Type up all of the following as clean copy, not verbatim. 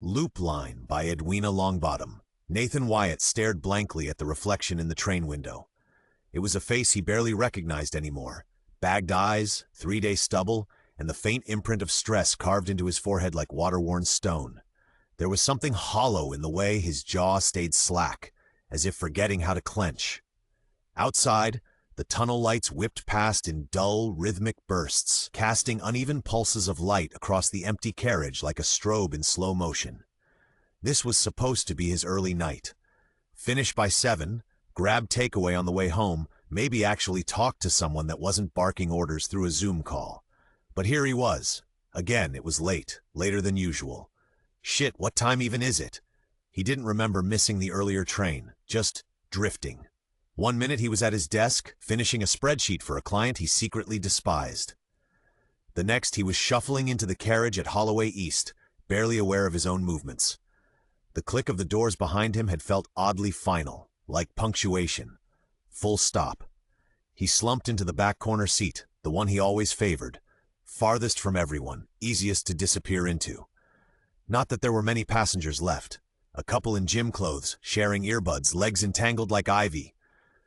Loop Line by Edwina Longbottom. Nathan Wyatt stared blankly at the reflection in the train window. It was a face he barely recognized anymore. Bagged eyes, 3-day stubble, and the faint imprint of stress carved into his forehead like water-worn stone. There was something hollow in the way his jaw stayed slack, as if forgetting how to clench. Outside, the tunnel lights whipped past in dull, rhythmic bursts, casting uneven pulses of light across the empty carriage like a strobe in slow motion. This was supposed to be his early night. Finish by 7, grab takeaway on the way home, maybe actually talk to someone that wasn't barking orders through a Zoom call. But here he was. Again, it was late, later than usual. Shit, what time even is it? He didn't remember missing the earlier train, just drifting. 1 minute he was at his desk, finishing a spreadsheet for a client he secretly despised. The next he was shuffling into the carriage at Holloway East, barely aware of his own movements. The click of the doors behind him had felt oddly final, like punctuation. Full stop. He slumped into the back corner seat, the one he always favored, farthest from everyone, easiest to disappear into. Not that there were many passengers left. A couple in gym clothes, sharing earbuds, legs entangled like ivy.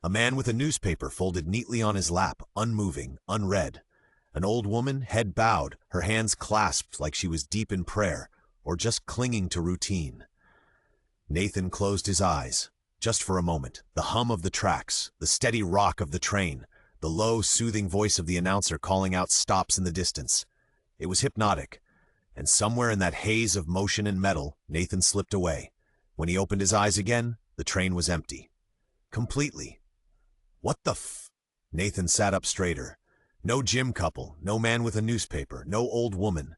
A man with a newspaper folded neatly on his lap, unmoving, unread. An old woman, head bowed, her hands clasped like she was deep in prayer, or just clinging to routine. Nathan closed his eyes, just for a moment. The hum of the tracks, the steady rock of the train, the low, soothing voice of the announcer calling out stops in the distance. It was hypnotic, and somewhere in that haze of motion and metal, Nathan slipped away. When he opened his eyes again, the train was empty. Completely. What the f... Nathan sat up straighter. No gym couple, no man with a newspaper, no old woman.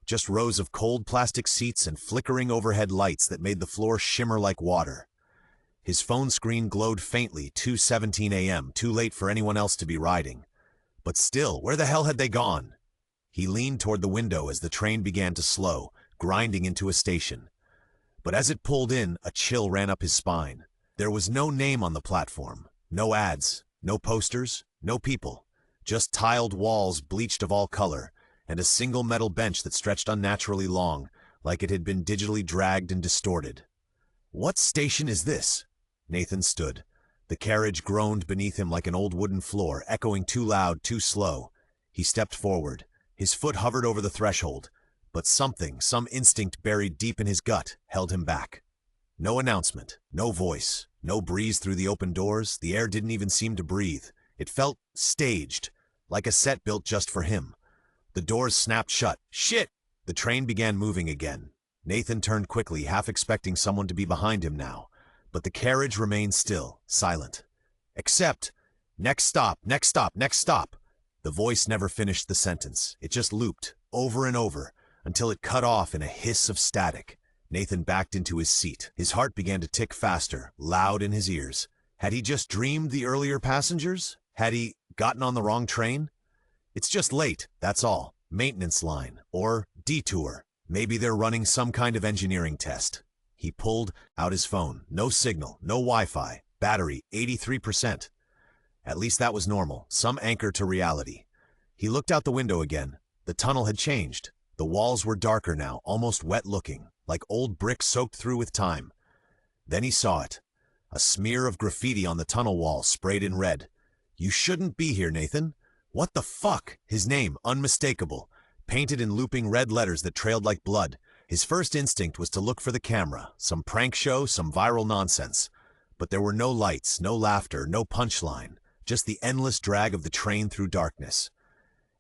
Just rows of cold plastic seats and flickering overhead lights that made the floor shimmer like water. His phone screen glowed faintly, 2:17 a.m., too late for anyone else to be riding. But still, where the hell had they gone? He leaned toward the window as the train began to slow, grinding into a station. But as it pulled in, a chill ran up his spine. There was no name on the platform. No ads, no posters, no people, just tiled walls bleached of all color, and a single metal bench that stretched unnaturally long, like it had been digitally dragged and distorted. What station is this? Nathan stood. The carriage groaned beneath him like an old wooden floor, echoing too loud, too slow. He stepped forward. His foot hovered over the threshold, but something, some instinct buried deep in his gut, held him back. No announcement, no voice, no breeze through the open doors. The air didn't even seem to breathe. It felt staged, like a set built just for him. The doors snapped shut. Shit! The train began moving again. Nathan turned quickly, half expecting someone to be behind him now. But the carriage remained still, silent. Except, next stop, next stop, next stop. The voice never finished the sentence. It just looped, over and over, until it cut off in a hiss of static. Nathan backed into his seat. His heart began to tick faster, loud in his ears. Had he just dreamed the earlier passengers? Had he gotten on the wrong train? It's just late, that's all. Maintenance line, or detour. Maybe they're running some kind of engineering test. He pulled out his phone. No signal, no Wi-Fi. Battery, 83%. At least that was normal, some anchor to reality. He looked out the window again. The tunnel had changed. The walls were darker now, almost wet-looking, like old bricks soaked through with time. Then he saw it. A smear of graffiti on the tunnel wall, sprayed in red. You shouldn't be here, Nathan. What the fuck? His name, unmistakable, painted in looping red letters that trailed like blood. His first instinct was to look for the camera, some prank show, some viral nonsense. But there were no lights, no laughter, no punchline, just the endless drag of the train through darkness.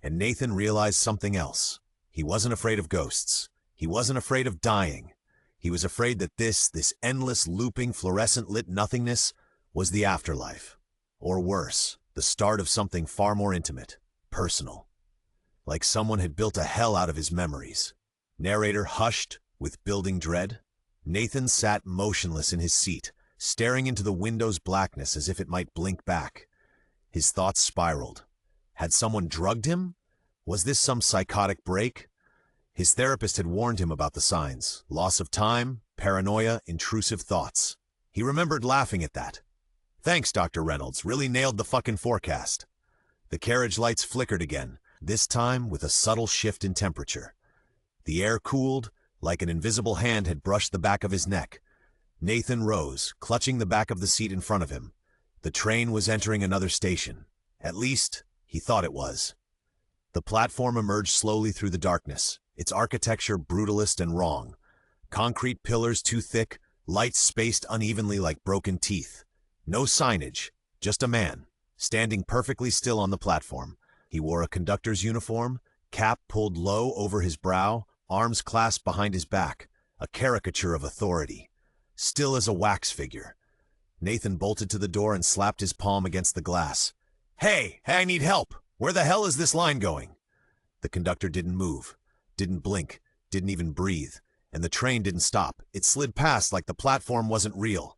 And Nathan realized something else. He wasn't afraid of ghosts. He wasn't afraid of dying. He was afraid that this endless, looping, fluorescent-lit nothingness was the afterlife. Or worse, the start of something far more intimate, personal. Like someone had built a hell out of his memories. Narrator hushed with building dread. Nathan sat motionless in his seat, staring into the window's blackness as if it might blink back. His thoughts spiraled. Had someone drugged him? Was this some psychotic break? His therapist had warned him about the signs: loss of time, paranoia, intrusive thoughts. He remembered laughing at that. Thanks, Dr. Reynolds, really nailed the fucking forecast. The carriage lights flickered again, this time with a subtle shift in temperature. The air cooled, like an invisible hand had brushed the back of his neck. Nathan rose, clutching the back of the seat in front of him. The train was entering another station. At least, he thought it was. The platform emerged slowly through the darkness, its architecture brutalist and wrong. Concrete pillars too thick, lights spaced unevenly like broken teeth. No signage, just a man, standing perfectly still on the platform. He wore a conductor's uniform, cap pulled low over his brow, arms clasped behind his back, a caricature of authority. Still as a wax figure. Nathan bolted to the door and slapped his palm against the glass. Hey, I need help! Where the hell is this line going?" The conductor didn't move, didn't blink, didn't even breathe, and the train didn't stop. It slid past like the platform wasn't real.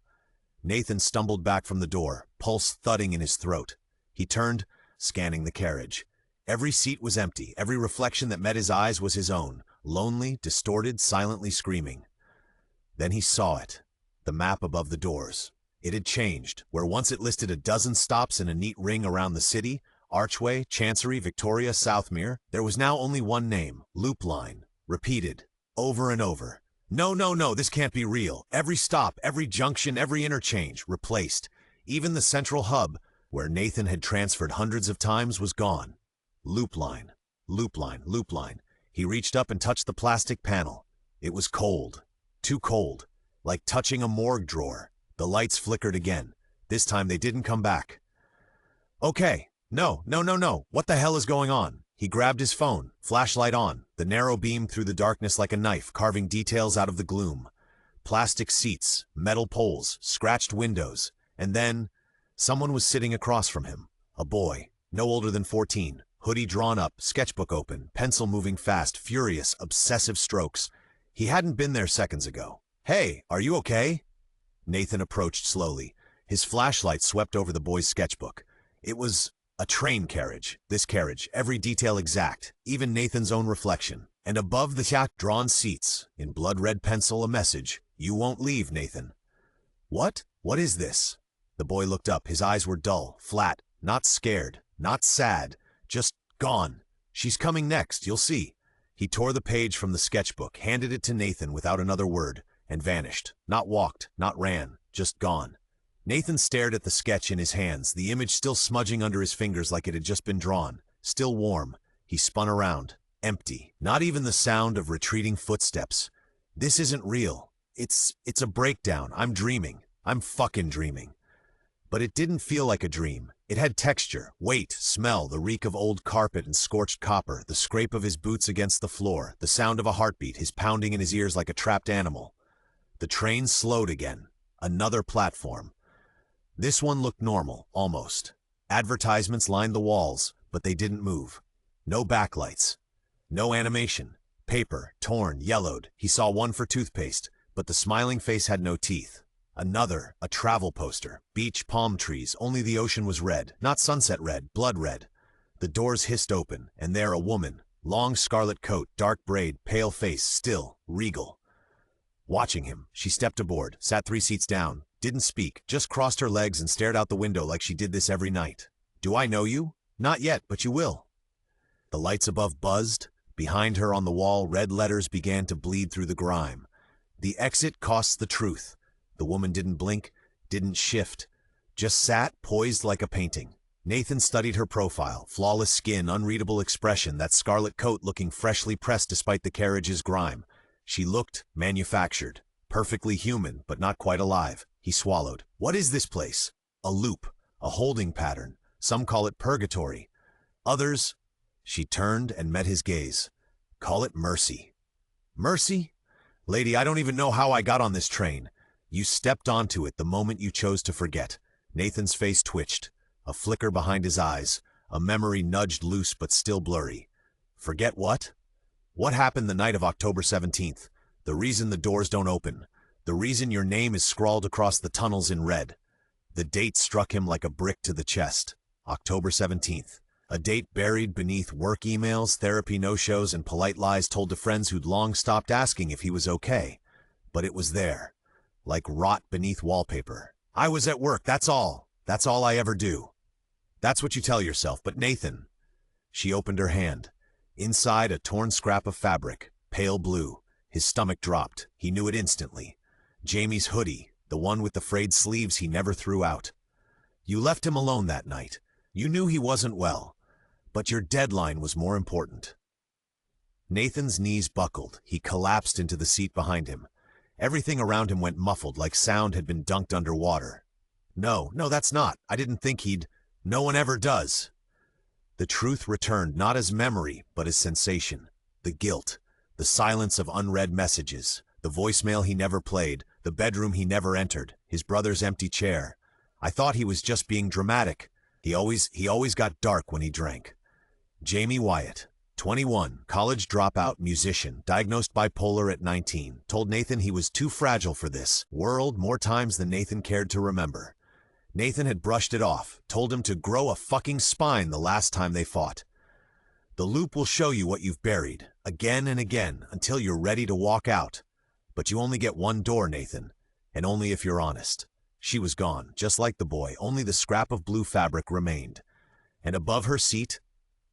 Nathan stumbled back from the door, pulse thudding in his throat. He turned, scanning the carriage. Every seat was empty, every reflection that met his eyes was his own, lonely, distorted, silently screaming. Then he saw it, the map above the doors. It had changed. Where once it listed a dozen stops in a neat ring around the city, Archway, Chancery, Victoria, Southmere, there was now only one name, Loop Line, repeated, over and over. No, this can't be real. Every stop, every junction, every interchange, replaced. Even the central hub, where Nathan had transferred hundreds of times, was gone. Loop Line, Loop Line, Loop Line. He reached up and touched the plastic panel. It was cold. Too cold. Like touching a morgue drawer. The lights flickered again. This time they didn't come back. Okay. No. What the hell is going on? He grabbed his phone, flashlight on, the narrow beam through the darkness like a knife, carving details out of the gloom. Plastic seats, metal poles, scratched windows, and then someone was sitting across from him. A boy, no older than 14, hoodie drawn up, sketchbook open, pencil moving fast, furious, obsessive strokes. He hadn't been there seconds ago. Hey, are you okay? Nathan approached slowly. His flashlight swept over the boy's sketchbook. It was a train carriage, this carriage, every detail exact, even Nathan's own reflection. And above the drawn seats, in blood-red pencil, a message, "You won't leave, Nathan." What? What is this? The boy looked up. His eyes were dull, flat, not scared, not sad, just gone. She's coming next, you'll see. He tore the page from the sketchbook, handed it to Nathan without another word, and vanished. Not walked, not ran, just gone. Nathan stared at the sketch in his hands, the image still smudging under his fingers like it had just been drawn. Still warm. He spun around. Empty. Not even the sound of retreating footsteps. This isn't real. It's a breakdown. I'm dreaming. I'm fucking dreaming. But it didn't feel like a dream. It had texture, weight, smell, the reek of old carpet and scorched copper, the scrape of his boots against the floor, the sound of a heartbeat, his pounding in his ears like a trapped animal. The train slowed again. Another platform. This one looked normal, almost. Advertisements lined the walls, but they didn't move. No backlights. No animation. Paper, torn, yellowed. He saw one for toothpaste, but the smiling face had no teeth. Another, a travel poster. Beach, palm trees, only the ocean was red. Not sunset red, blood red. The doors hissed open, and there a woman. Long scarlet coat, dark braid, pale face, still, regal. Watching him, she stepped aboard, sat 3 seats down. Didn't speak, just crossed her legs and stared out the window like she did this every night. "Do I know you?" "Not yet, but you will." The lights above buzzed. Behind her on the wall, red letters began to bleed through the grime. "The exit costs the truth." The woman didn't blink, didn't shift. Just sat, poised like a painting. Nathan studied her profile, flawless skin, unreadable expression, that scarlet coat looking freshly pressed despite the carriage's grime. She looked manufactured. Perfectly human, but not quite alive. He swallowed. What is this place? A loop, a holding pattern. Some call it purgatory. Others... She turned and met his gaze. Call it mercy. Mercy? Lady, I don't even know how I got on this train. You stepped onto it the moment you chose to forget. Nathan's face twitched. A flicker behind his eyes. A memory nudged loose but still blurry. Forget what? What happened the night of October 17th? The reason the doors don't open. The reason your name is scrawled across the tunnels in red. The date struck him like a brick to the chest. October 17th. A date buried beneath work emails, therapy no-shows, and polite lies told to friends who'd long stopped asking if he was okay. But it was there. Like rot beneath wallpaper. I was at work, that's all. That's all I ever do. That's what you tell yourself, but Nathan... She opened her hand. Inside, a torn scrap of fabric, pale blue. His stomach dropped. He knew it instantly. Jamie's hoodie, the one with the frayed sleeves he never threw out. You left him alone that night. You knew he wasn't well. But your deadline was more important. Nathan's knees buckled. He collapsed into the seat behind him. Everything around him went muffled, like sound had been dunked underwater. No, that's not. I didn't think he'd. No one ever does. The truth returned, not as memory, but as sensation. The guilt. The silence of unread messages. The voicemail he never played. The bedroom he never entered. His brother's empty chair. I thought he was just being dramatic. He always got dark when he drank. Jamie Wyatt, 21, college dropout musician, diagnosed bipolar at 19, told Nathan he was too fragile for this world more times than Nathan cared to remember. Nathan had brushed it off, told him to grow a fucking spine the last time they fought. The loop will show you what you've buried, again and again, until you're ready to walk out. But you only get one door, Nathan, and only if you're honest. She was gone, just like the boy, only the scrap of blue fabric remained. And above her seat,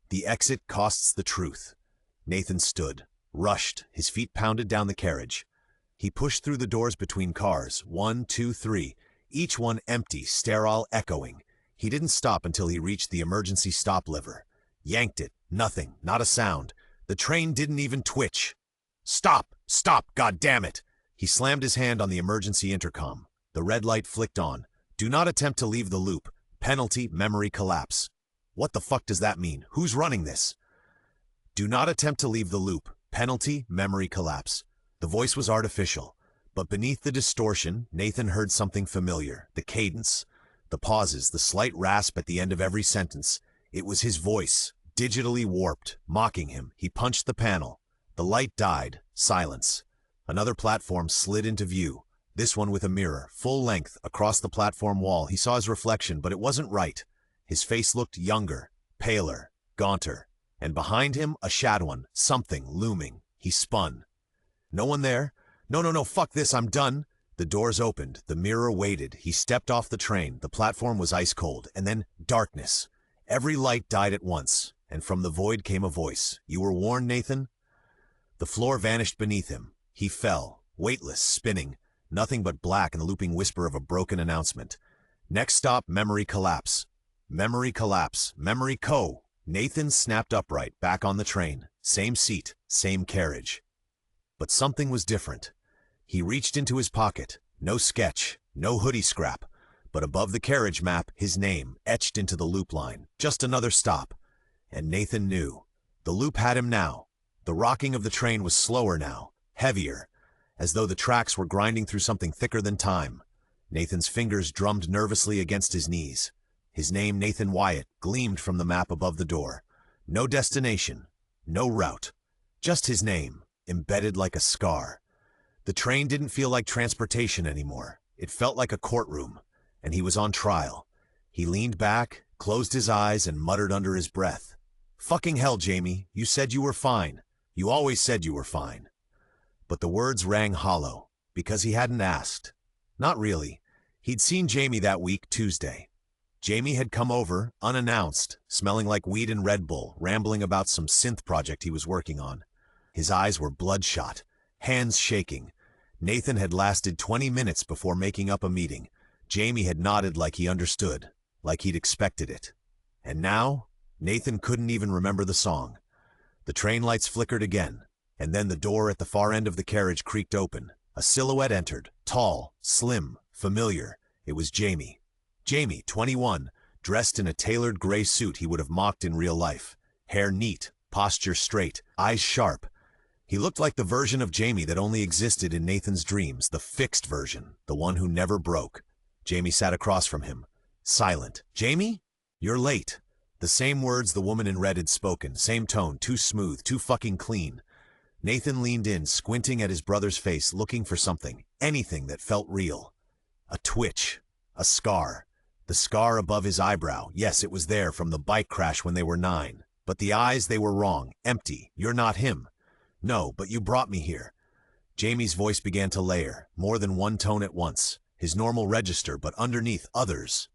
the exit costs the truth. Nathan stood, rushed, his feet pounded down the carriage. He pushed through the doors between cars, 1, 2, 3, each one empty, sterile, echoing. He didn't stop until he reached the emergency stop lever. Yanked it, nothing, not a sound. The train didn't even twitch. Stop, goddammit! He slammed his hand on the emergency intercom. The red light flicked on. Do not attempt to leave the loop. Penalty, memory collapse. What the fuck does that mean? Who's running this? Do not attempt to leave the loop. Penalty, memory collapse. The voice was artificial, but beneath the distortion, Nathan heard something familiar. The cadence, the pauses, the slight rasp at the end of every sentence. It was his voice, digitally warped, mocking him. He punched the panel. The light died. Silence. Another platform slid into view. This one with a mirror, full length, across the platform wall. He saw his reflection, but it wasn't right. His face looked younger, paler, gaunter, and behind him, a shadowin, something looming. He spun. No one there? No, fuck this, I'm done. The doors opened, the mirror waited. He stepped off the train. The platform was ice cold, and then darkness. Every light died at once, and from the void came a voice. You were warned, Nathan? The floor vanished beneath him. He fell, weightless, spinning. Nothing but black and the looping whisper of a broken announcement. Next stop, memory collapse. Memory collapse. Memory co. Nathan snapped upright, back on the train. Same seat, same carriage. But something was different. He reached into his pocket. No sketch, no hoodie scrap. But above the carriage map, his name, etched into the loop line. Just another stop. And Nathan knew. The loop had him now. The rocking of the train was slower now, heavier, as though the tracks were grinding through something thicker than time. Nathan's fingers drummed nervously against his knees. His name, Nathan Wyatt, gleamed from the map above the door. No destination, no route. Just his name, embedded like a scar. The train didn't feel like transportation anymore. It felt like a courtroom, and he was on trial. He leaned back, closed his eyes, and muttered under his breath. Fucking hell, Jamie, you said you were fine. You always said you were fine. But the words rang hollow, because he hadn't asked. Not really. He'd seen Jamie that week, Tuesday. Jamie had come over, unannounced, smelling like weed and Red Bull, rambling about some synth project he was working on. His eyes were bloodshot, hands shaking. Nathan had lasted 20 minutes before making up a meeting. Jamie had nodded like he understood, like he'd expected it. And now, Nathan couldn't even remember the song. The train lights flickered again. And then the door at the far end of the carriage creaked open. A silhouette entered, tall, slim, familiar. It was Jamie. Jamie, 21, dressed in a tailored gray suit he would have mocked in real life. Hair neat, posture straight, eyes sharp. He looked like the version of Jamie that only existed in Nathan's dreams, the fixed version, the one who never broke. Jamie sat across from him, silent. Jamie? You're late. The same words the woman in red had spoken, same tone, too smooth, too fucking clean. Nathan leaned in, squinting at his brother's face, looking for something, anything that felt real. A twitch, a scar. The scar above his eyebrow. Yes, it was there from the bike crash when they were 9. But the eyes, they were wrong, empty. You're not him. No, but you brought me here. Jamie's voice began to layer, more than one tone at once. His normal register, but underneath others.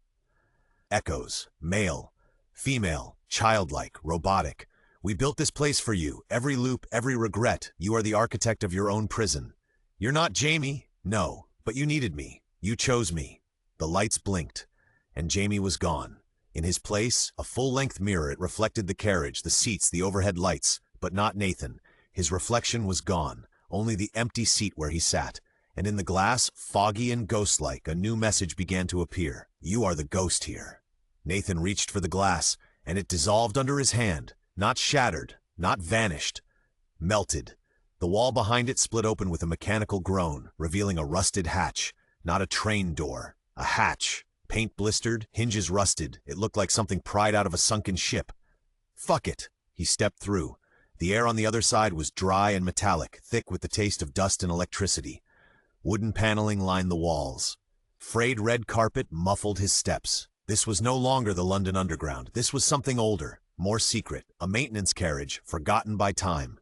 Echoes, male, female, childlike, robotic. We built this place for you. Every loop, every regret. You are the architect of your own prison. You're not Jamie. No, but you needed me. You chose me. The lights blinked, and Jamie was gone. In his place, a full-length mirror. It reflected the carriage, the seats, the overhead lights, but not Nathan. His reflection was gone, only the empty seat where he sat. And in the glass, foggy and ghost-like, a new message began to appear. You are the ghost here. Nathan reached for the glass, and it dissolved under his hand. Not shattered, not vanished. Melted. The wall behind it split open with a mechanical groan, revealing a rusted hatch. Not a train door. A hatch. Paint blistered, hinges rusted. It looked like something pried out of a sunken ship. Fuck it. He stepped through. The air on the other side was dry and metallic, thick with the taste of dust and electricity. Wooden paneling lined the walls. Frayed red carpet muffled his steps. This was no longer the London Underground. This was something older, more secret, a maintenance carriage forgotten by time.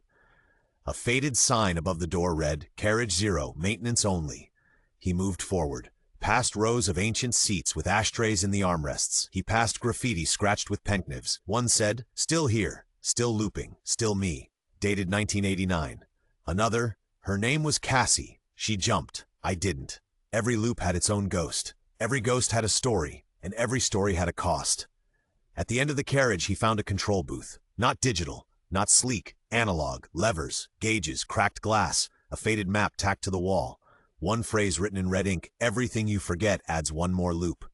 A faded sign above the door read, Carriage 0, maintenance only. He moved forward, past rows of ancient seats with ashtrays in the armrests. He passed graffiti scratched with penknives. One said, Still here, still looping, still me. Dated 1989. Another, Her name was Cassie. She jumped. I didn't. Every loop had its own ghost. Every ghost had a story, and every story had a cost. At the end of the carriage, he found a control booth. Not digital, not sleek, analog, levers, gauges, cracked glass, a faded map tacked to the wall. One phrase written in red ink, everything you forget adds one more loop.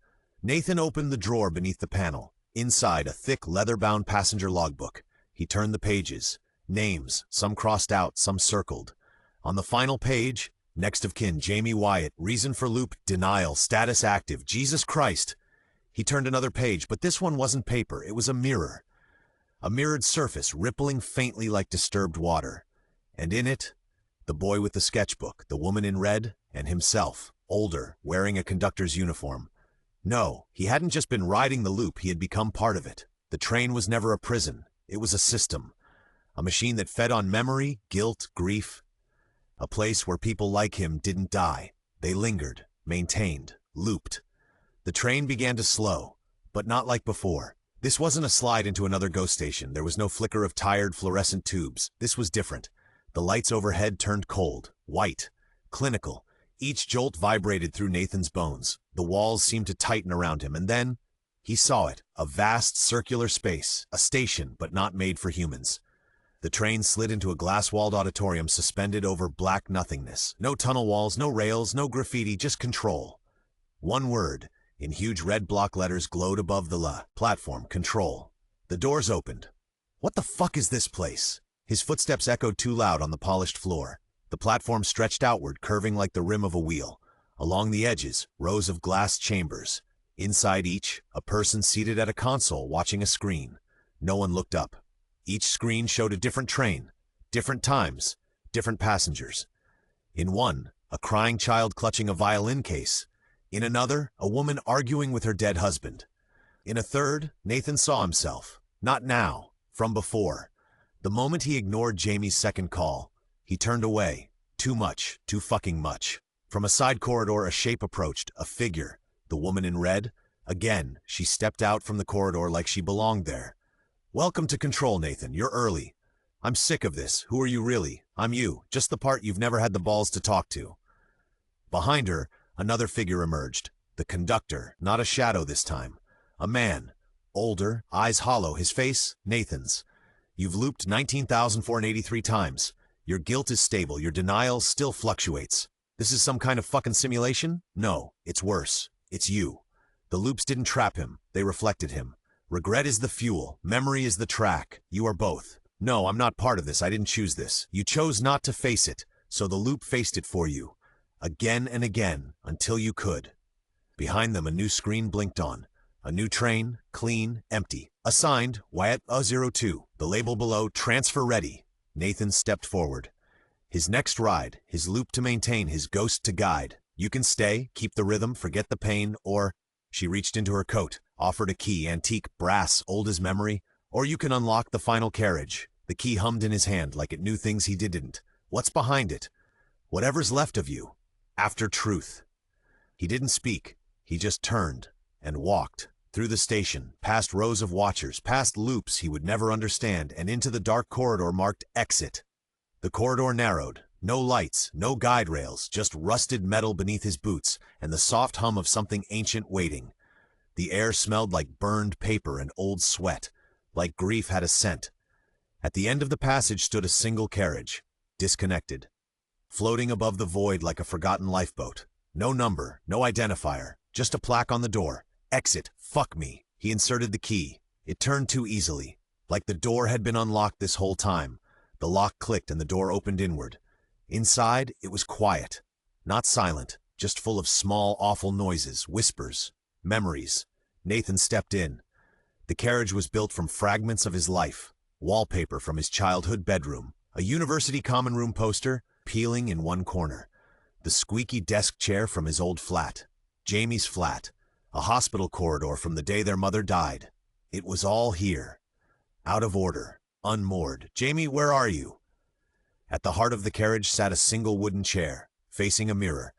Nathan opened the drawer beneath the panel. Inside, a thick, leather-bound passenger logbook. He turned the pages. Names, some crossed out, some circled. On the final page, next of kin, Jamie Wyatt, reason for loop, denial, status active, Jesus Christ. He turned another page, but this one wasn't paper, it was a mirror. A mirrored surface, rippling faintly like disturbed water. And in it, the boy with the sketchbook, the woman in red, and himself, older, wearing a conductor's uniform. No, he hadn't just been riding the loop, he had become part of it. The train was never a prison, it was a system. A machine that fed on memory, guilt, grief. A place where people like him didn't die. They lingered, maintained, looped. The train began to slow, but not like before. This wasn't a slide into another ghost station. There was no flicker of tired fluorescent tubes. This was different. The lights overhead turned cold, white, clinical. Each jolt vibrated through Nathan's bones. The walls seemed to tighten around him, and then he saw it, a vast circular space, a station, but not made for humans. The train slid into a glass-walled auditorium suspended over black nothingness. No tunnel walls, no rails, no graffiti, just control. One word, in huge red block letters, glowed above the platform, control. The doors opened. What the fuck is this place? His footsteps echoed too loud on the polished floor. The platform stretched outward, curving like the rim of a wheel. Along the edges, rows of glass chambers. Inside each, a person seated at a console watching a screen. No one looked up. Each screen showed a different train, different times, different passengers. In one, a crying child clutching a violin case. In another, a woman arguing with her dead husband. In a third, Nathan saw himself. Not now, from before. The moment he ignored Jamie's second call, he turned away. Too much, too fucking much. From a side corridor, a shape approached, a figure. The woman in red. Again, she stepped out from the corridor like she belonged there. Welcome to Control, Nathan. You're early. I'm sick of this. Who are you really? I'm you, just the part you've never had the balls to talk to. Behind her, another figure emerged. The conductor, not a shadow this time. A man. Older, eyes hollow, his face, Nathan's. You've looped 19,483 times. Your guilt is stable, your denial still fluctuates. This is some kind of fucking simulation? No, it's worse. It's you. The loops didn't trap him, they reflected him. Regret is the fuel, memory is the track. You are both. No, I'm not part of this, I didn't choose this. You chose not to face it, so the loop faced it for you. Again and again, until you could. Behind them, a new screen blinked on. A new train, clean, empty. Assigned, Wyatt 02. The label below, transfer ready. Nathan stepped forward. His next ride, his loop to maintain, his ghost to guide. You can stay, keep the rhythm, forget the pain, or... She reached into her coat, offered a key, antique, brass, old as memory. Or you can unlock the final carriage. The key hummed in his hand like it knew things he didn't. What's behind it? Whatever's left of you. After truth. He didn't speak. He just turned and walked. Through the station, past rows of watchers, past loops he would never understand, and into the dark corridor marked Exit. The corridor narrowed. No lights, no guide rails, just rusted metal beneath his boots and the soft hum of something ancient waiting. The air smelled like burned paper and old sweat, like grief had a scent. At the end of the passage stood a single carriage, disconnected, floating above the void like a forgotten lifeboat. No number, no identifier, just a plaque on the door. Exit, fuck me. He inserted the key. It turned too easily, like the door had been unlocked this whole time. The lock clicked and the door opened inward. Inside, it was quiet. Not silent, just full of small, awful noises, whispers, memories. Nathan stepped in. The carriage was built from fragments of his life. Wallpaper from his childhood bedroom. A university common room poster, peeling in one corner. The squeaky desk chair from his old flat. Jamie's flat. A hospital corridor from the day their mother died. It was all here. Out of order. Unmoored. Jamie, where are you? At the heart of the carriage sat a single wooden chair, facing a mirror.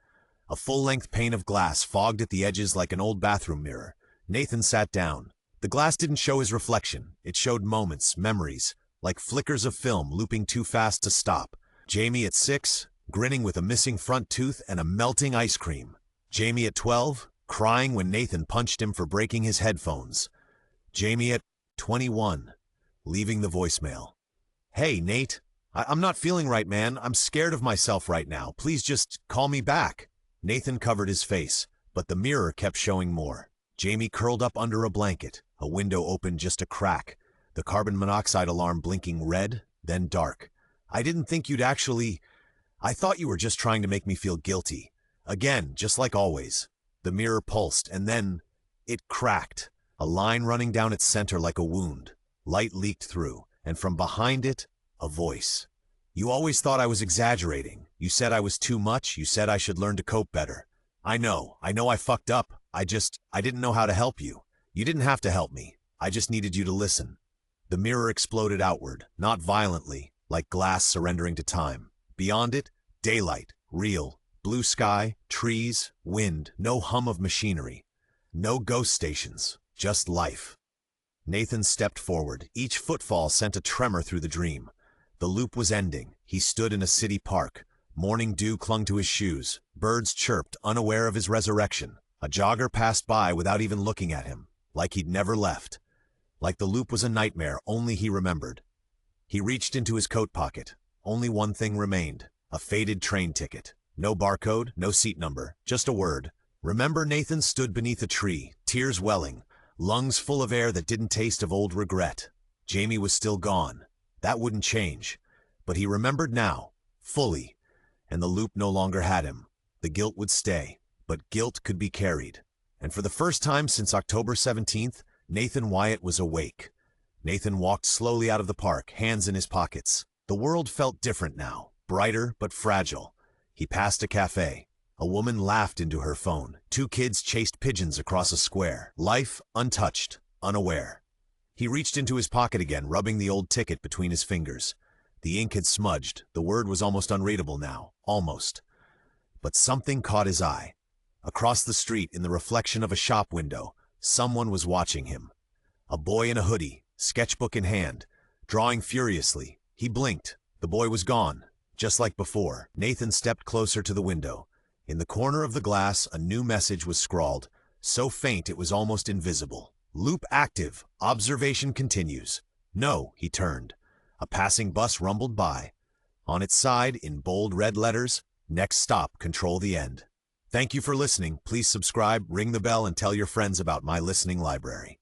A full-length pane of glass fogged at the edges like an old bathroom mirror. Nathan sat down. The glass didn't show his reflection. It showed moments, memories, like flickers of film looping too fast to stop. Jamie at 6, grinning with a missing front tooth and a melting ice cream. Jamie at 12, crying when Nathan punched him for breaking his headphones. Jamie at 21, leaving the voicemail. Hey, Nate. I'm not feeling right, man. I'm scared of myself right now. Please just call me back. Nathan covered his face, but the mirror kept showing more. Jamie curled up under a blanket. A window opened just a crack. The carbon monoxide alarm blinking red, then dark. I didn't think you'd actually... I thought you were just trying to make me feel guilty. Again, just like always. The mirror pulsed, and then... it cracked. A line running down its center like a wound. Light leaked through, and from behind it, a voice. You always thought I was exaggerating. You said I was too much. You said I should learn to cope better. I know I fucked up. I didn't know how to help you. You didn't have to help me. I just needed you to listen. The mirror exploded outward, not violently, like glass surrendering to time. Beyond it, daylight, real, blue sky, trees, wind, no hum of machinery. No ghost stations, just life. Nathan stepped forward. Each footfall sent a tremor through the dream. The loop was ending. He stood in a city park. Morning dew clung to his shoes. Birds chirped, unaware of his resurrection. A jogger passed by without even looking at him, like he'd never left. Like the loop was a nightmare only he remembered. He reached into his coat pocket. Only one thing remained, a faded train ticket. No barcode, no seat number, just a word. Remember, Nathan stood beneath a tree, tears welling, lungs full of air that didn't taste of old regret. Jamie was still gone. That wouldn't change. But he remembered now, fully, and the loop no longer had him. The guilt would stay, but guilt could be carried. And for the first time since October 17th, Nathan Wyatt was awake. Nathan walked slowly out of the park, hands in his pockets. The world felt different now, brighter but fragile. He passed a cafe. A woman laughed into her phone. 2 kids chased pigeons across a square. Life untouched, unaware. He reached into his pocket again, rubbing the old ticket between his fingers. The ink had smudged. The word was almost unreadable now. Almost. But something caught his eye. Across the street, in the reflection of a shop window, someone was watching him. A boy in a hoodie, sketchbook in hand, drawing furiously. He blinked. The boy was gone, just like before. Nathan stepped closer to the window. In the corner of the glass, a new message was scrawled, so faint it was almost invisible. Loop active. Observation continues. No, he turned. A passing bus rumbled by. On its side, in bold red letters, next stop, control the end. Thank you for listening. Please subscribe, ring the bell, and tell your friends about my listening library.